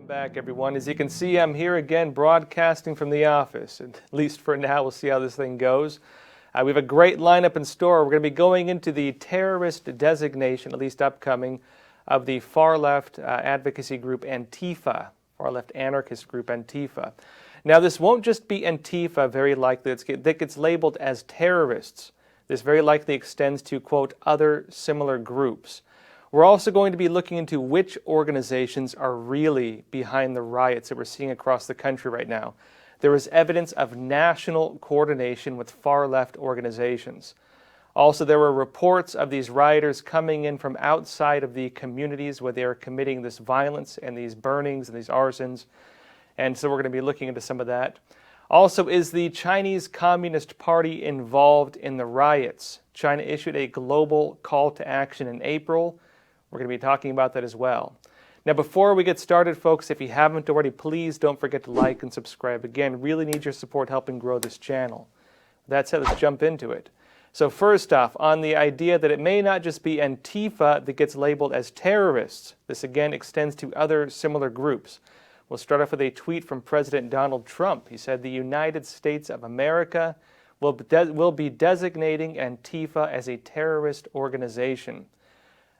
Welcome back, everyone. As you can see, I'm here again broadcasting from the office. At least for now, we'll see how this thing goes. We have a great lineup in store. We're going to be going into the terrorist designation, at least upcoming, of the far-left advocacy group Antifa, far-left anarchist group Antifa. Now, this won't just be Antifa, very likely. That gets labeled as terrorists. This very likely extends to, quote, other similar groups. We're also going to be looking into which organizations are really behind the riots that we're seeing across the country right now. There is evidence of national coordination with far-left organizations. Also, there were reports of these rioters coming in from outside of the communities where they are committing this violence and these burnings and these arsons. And so we're going to be looking into some of that. Also, is the Chinese Communist Party involved in the riots? China issued a global call to action in April. We're going to be talking about that as well. Now, before we get started, folks, if you haven't already, please don't forget to like and subscribe. Again, really need your support helping grow this channel. With that said, let's jump into it. So first off, on the idea that it may not just be Antifa that gets labeled as terrorists. This again extends to other similar groups. We'll start off with a tweet from President Donald Trump. He said the United States of America will be designating Antifa as a terrorist organization.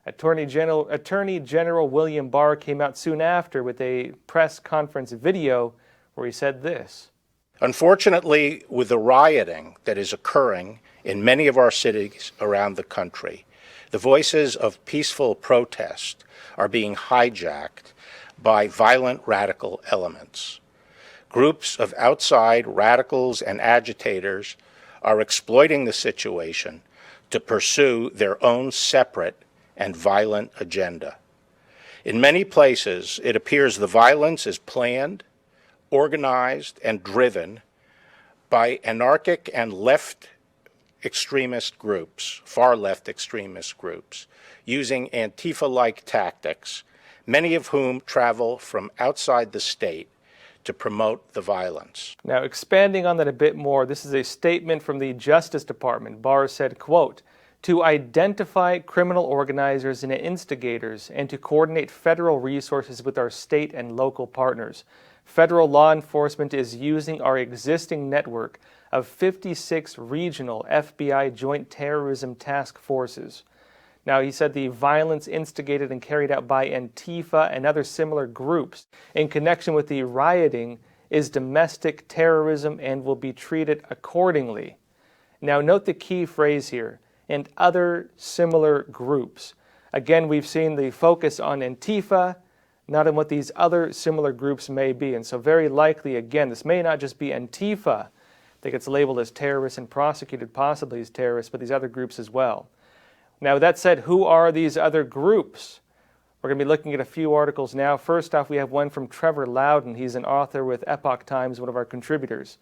Attorney General William Barr came out soon after with a press conference video where he said this. Unfortunately, with the rioting that is occurring in many of our cities around the country, the voices of peaceful protest are being hijacked by violent radical elements. Groups of outside radicals and agitators are exploiting the situation to pursue their own separate and violent agenda. In many places, it appears the violence is planned, organized, and driven by anarchic and left extremist groups, far-left extremist groups, using Antifa-like tactics, many of whom travel from outside the state to promote the violence. Now, expanding on that a bit more, this is a statement from the Justice Department. Barr said, quote, to identify criminal organizers and instigators and to coordinate federal resources with our state and local partners. Federal law enforcement is using our existing network of 56 regional FBI joint terrorism task forces. Now, he said the violence instigated and carried out by Antifa and other similar groups in connection with the rioting is domestic terrorism and will be treated accordingly. Now, note the key phrase here, and other similar groups. Again, we've seen the focus on Antifa, not on what these other similar groups may be. And so very likely, again, this may not just be Antifa that gets labeled as terrorists and prosecuted possibly as terrorists, but these other groups as well. Now, that said, who are these other groups? We're going to be looking at a few articles now. First off, we have one from Trevor Loudon. He's an author with Epoch Times, one of our contributors.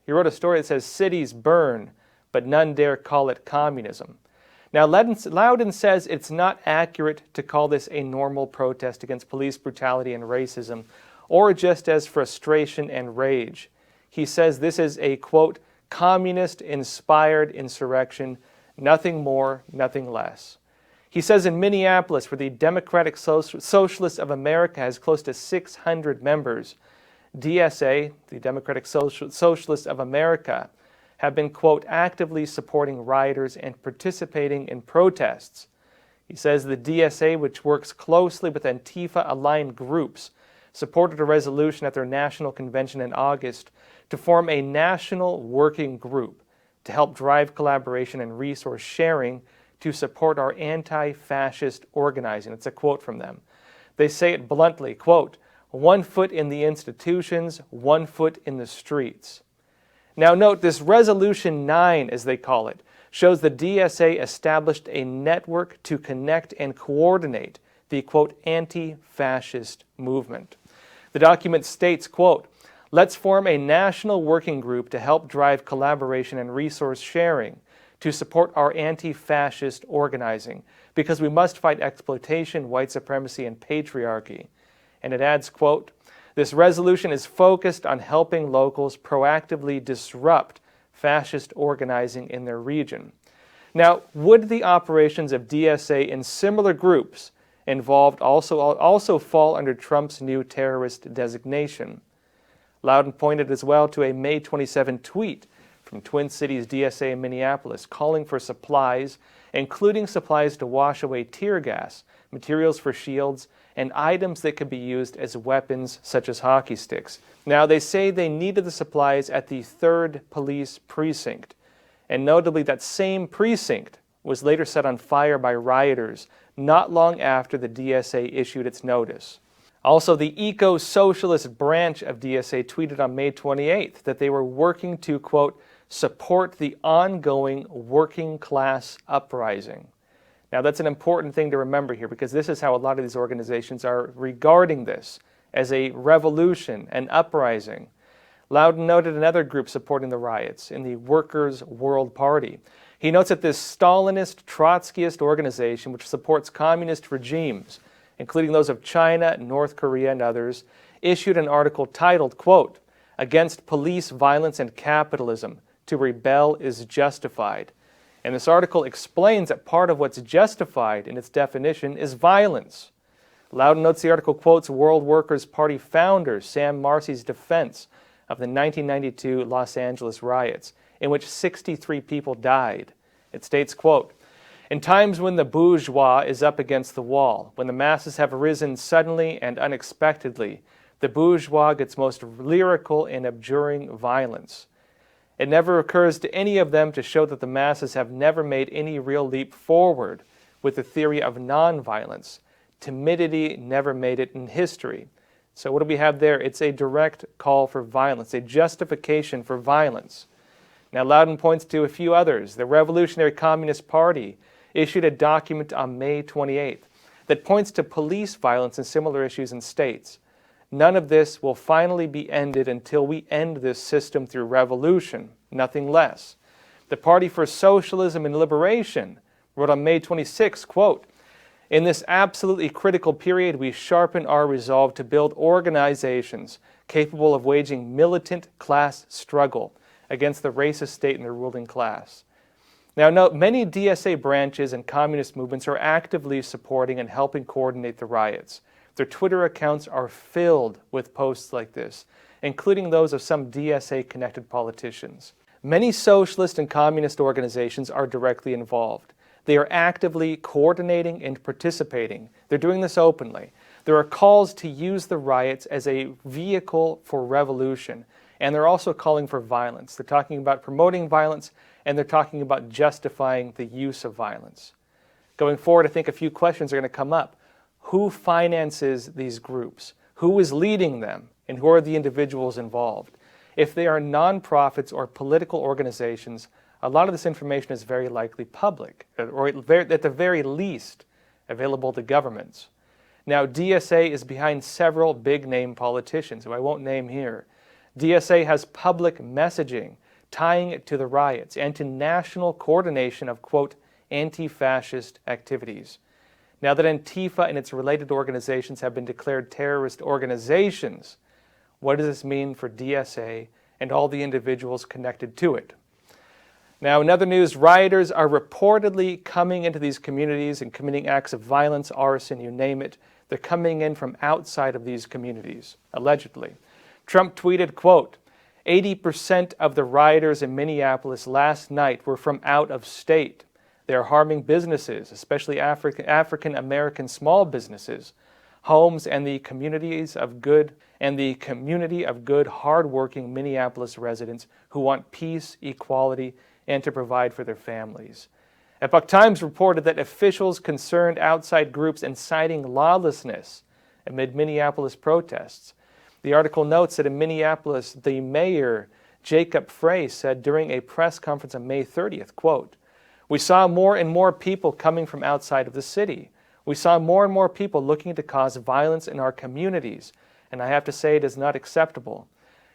He wrote a story that says, cities burn, but none dare call it communism. Now, Loudon says it's not accurate to call this a normal protest against police brutality and racism, or just as frustration and rage. He says this is a, quote, communist-inspired insurrection, nothing more, nothing less. He says in Minneapolis, where the Democratic Socialists of America has close to 600 members, DSA, the Democratic Socialists of America, have been, quote, actively supporting rioters and participating in protests. He says the DSA, which works closely with Antifa-aligned groups, supported a resolution at their national convention in August to form a national working group to help drive collaboration and resource sharing to support our anti-fascist organizing. It's a quote from them. They say it bluntly, quote, 1 foot in the institutions, 1 foot in the streets. Now note, this Resolution 9, as they call it, shows the DSA established a network to connect and coordinate the, quote, anti-fascist movement. The document states, quote, let's form a national working group to help drive collaboration and resource sharing to support our anti-fascist organizing, because we must fight exploitation, white supremacy, and patriarchy. And it adds, quote, this resolution is focused on helping locals proactively disrupt fascist organizing in their region. Now, would the operations of DSA in similar groups involved also fall under Trump's new terrorist designation. Loudon pointed as well to a May 27 tweet from Twin Cities DSA in Minneapolis calling for supplies, including supplies to wash away tear gas, materials for shields, and items that could be used as weapons such as hockey sticks. Now, they say they needed the supplies at the 3rd Police Precinct, and notably that same precinct was later set on fire by rioters not long after the DSA issued its notice. Also, the eco-socialist branch of DSA tweeted on May 28th that they were working to, quote, support the ongoing working class uprising. Now, that's an important thing to remember here because this is how a lot of these organizations are regarding this, as a revolution, an uprising. Loudon noted another group supporting the riots in the Workers' World Party. He notes that this Stalinist, Trotskyist organization, which supports communist regimes, including those of China, North Korea, and others, issued an article titled, quote, "Against Police Violence and Capitalism, to rebel is justified." And this article explains that part of what's justified in its definition is violence. Loudon notes the article quotes World Workers' Party founder Sam Marcy's defense of the 1992 Los Angeles riots, in which 63 people died. It states, quote, "In times when the bourgeois is up against the wall, when the masses have risen suddenly and unexpectedly, the bourgeois gets most lyrical in abjuring violence. It never occurs to any of them to show that the masses have never made any real leap forward with the theory of nonviolence. Timidity never made it in history." So what do we have there? It's a direct call for violence, a justification for violence. Now, Loudon points to a few others. The Revolutionary Communist Party issued a document on May 28th that points to police violence and similar issues in states. None of this will finally be ended until we end this system through revolution, nothing less. The Party for Socialism and Liberation wrote on May 26, quote, "In this absolutely critical period, we sharpen our resolve to build organizations capable of waging militant class struggle against the racist state and the ruling class." Now, note, many DSA branches and communist movements are actively supporting and helping coordinate the riots. Their Twitter accounts are filled with posts like this, including those of some DSA-connected politicians. Many socialist and communist organizations are directly involved. They are actively coordinating and participating. They're doing this openly. There are calls to use the riots as a vehicle for revolution, and they're also calling for violence. They're talking about promoting violence, and they're talking about justifying the use of violence. Going forward, I think a few questions are going to come up. Who finances these groups? Who is leading them? And who are the individuals involved? If they are nonprofits or political organizations, a lot of this information is very likely public, or at the very least, available to governments. Now, DSA is behind several big-name politicians, who I won't name here. DSA has public messaging tying it to the riots and to national coordination of, quote, anti-fascist activities. Now that Antifa and its related organizations have been declared terrorist organizations, what does this mean for DSA and all the individuals connected to it? Now, in other news, rioters are reportedly coming into these communities and committing acts of violence, arson, you name it. They're coming in from outside of these communities, allegedly. Trump tweeted, quote, 80% of the rioters in Minneapolis last night were from out of state. They are harming businesses, especially African-American small businesses, homes, and the community of good, hard-working Minneapolis residents who want peace, equality, and to provide for their families. Epoch Times reported that officials concerned outside groups inciting lawlessness amid Minneapolis protests. The article notes that in Minneapolis, the mayor, Jacob Frey, said during a press conference on May 30th, quote, "We saw more and more people coming from outside of the city. We saw more and more people looking to cause violence in our communities, and I have to say it is not acceptable."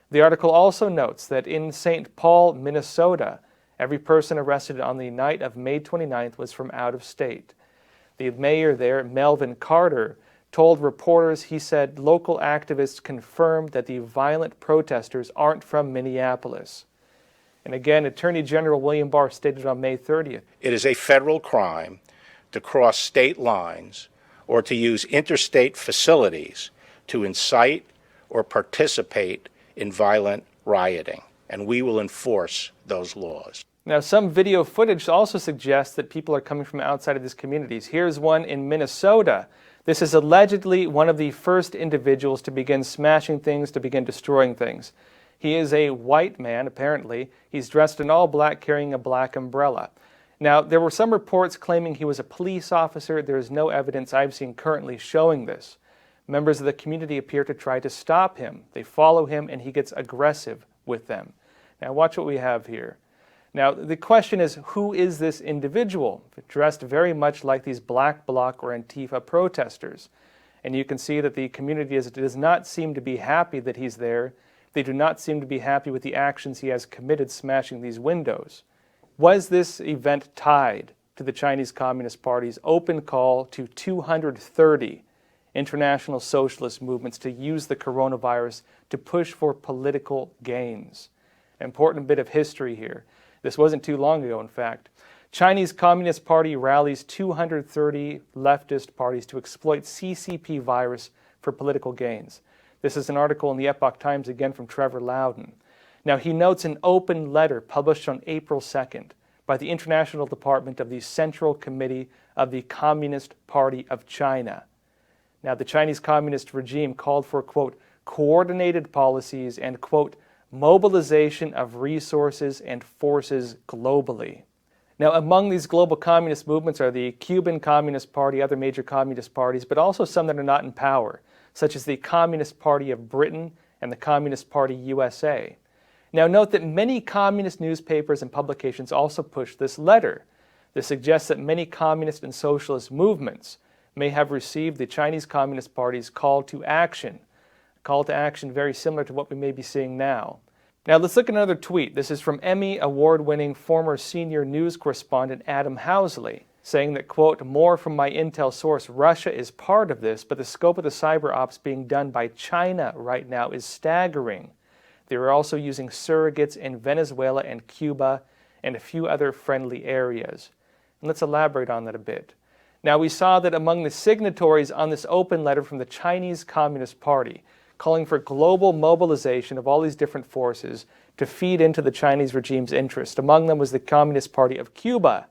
The article also notes that in St. Paul, Minnesota, every person arrested on the night of May 29th was from out of state. The mayor there, Melvin Carter, told reporters, he said, local activists confirmed that the violent protesters aren't from Minneapolis. And again, Attorney General William Barr stated on May 30th. It is a federal crime to cross state lines or to use interstate facilities to incite or participate in violent rioting, and we will enforce those laws. Now, some video footage also suggests that people are coming from outside of these communities. Here's one in Minnesota. This is allegedly one of the first individuals to begin smashing things, to begin destroying things. He is a white man, apparently. He's dressed in all black, carrying a black umbrella. Now, there were some reports claiming he was a police officer. There is no evidence I've seen currently showing this. Members of the community appear to try to stop him. They follow him, and he gets aggressive with them. Now, watch what we have here. Now, the question is, who is this individual? Dressed very much like these Black Bloc or Antifa protesters. And you can see that the community does not seem to be happy that he's there. They do not seem to be happy with the actions he has committed smashing these windows. Was this event tied to the Chinese Communist Party's open call to 230 international socialist movements to use the coronavirus to push for political gains? An important bit of history here. This wasn't too long ago, in fact. Chinese Communist Party rallies 230 leftist parties to exploit CCP virus for political gains. This is an article in the Epoch Times, again from Trevor Loudon. Now, he notes an open letter published on April 2nd by the International Department of the Central Committee of the Communist Party of China. Now, the Chinese Communist regime called for, quote, coordinated policies and, quote, mobilization of resources and forces globally. Now, among these global communist movements are the Cuban Communist Party, other major communist parties, but also some that are not in power, such as the Communist Party of Britain and the Communist Party USA. Now, note that many communist newspapers and publications also push this letter. This suggests that many communist and socialist movements may have received the Chinese Communist Party's call to action. Call to action very similar to what we may be seeing now. Now let's look at another tweet. This is from Emmy award-winning former senior news correspondent Adam Housley, saying that, quote, more from my intel source, Russia is part of this, but the scope of the cyber ops being done by China right now is staggering. They are also using surrogates in Venezuela and Cuba and a few other friendly areas. And let's elaborate on that a bit. Now, we saw that among the signatories on this open letter from the Chinese Communist Party, calling for global mobilization of all these different forces to feed into the Chinese regime's interest. Among them was the Communist Party of Cuba.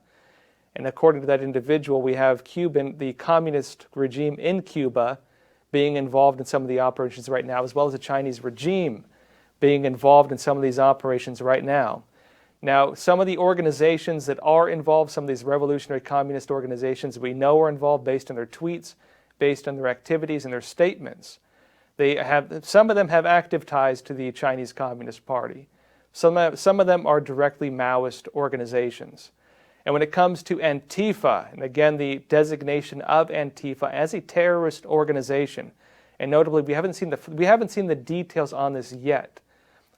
And according to that individual, we have the communist regime in Cuba being involved in some of the operations right now, as well as the Chinese regime being involved in some of these operations right now. Now, some of the organizations that are involved, some of these revolutionary communist organizations we know are involved based on their tweets, based on their activities and their statements. Some of them have active ties to the Chinese Communist Party. Some of them are directly Maoist organizations. And when it comes to Antifa, and again the designation of Antifa as a terrorist organization, and notably we haven't seen the details on this yet,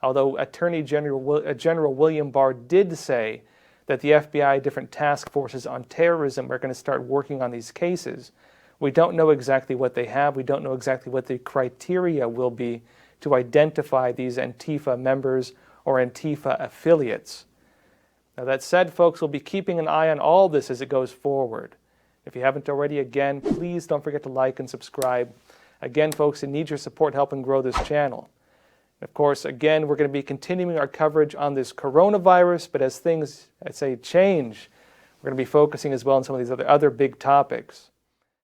although Attorney General William Barr did say that the FBI, different task forces on terrorism, are going to start working on these cases. We don't know exactly what they have. We don't know exactly what the criteria will be to identify these Antifa members or Antifa affiliates. Now, that said, folks, we'll be keeping an eye on all this as it goes forward. If you haven't already, again, please don't forget to like and subscribe. Again, folks, I need your support helping grow this channel. Of course, again, we're going to be continuing our coverage on this coronavirus, but as things, I'd say, change, we're going to be focusing as well on some of these other big topics.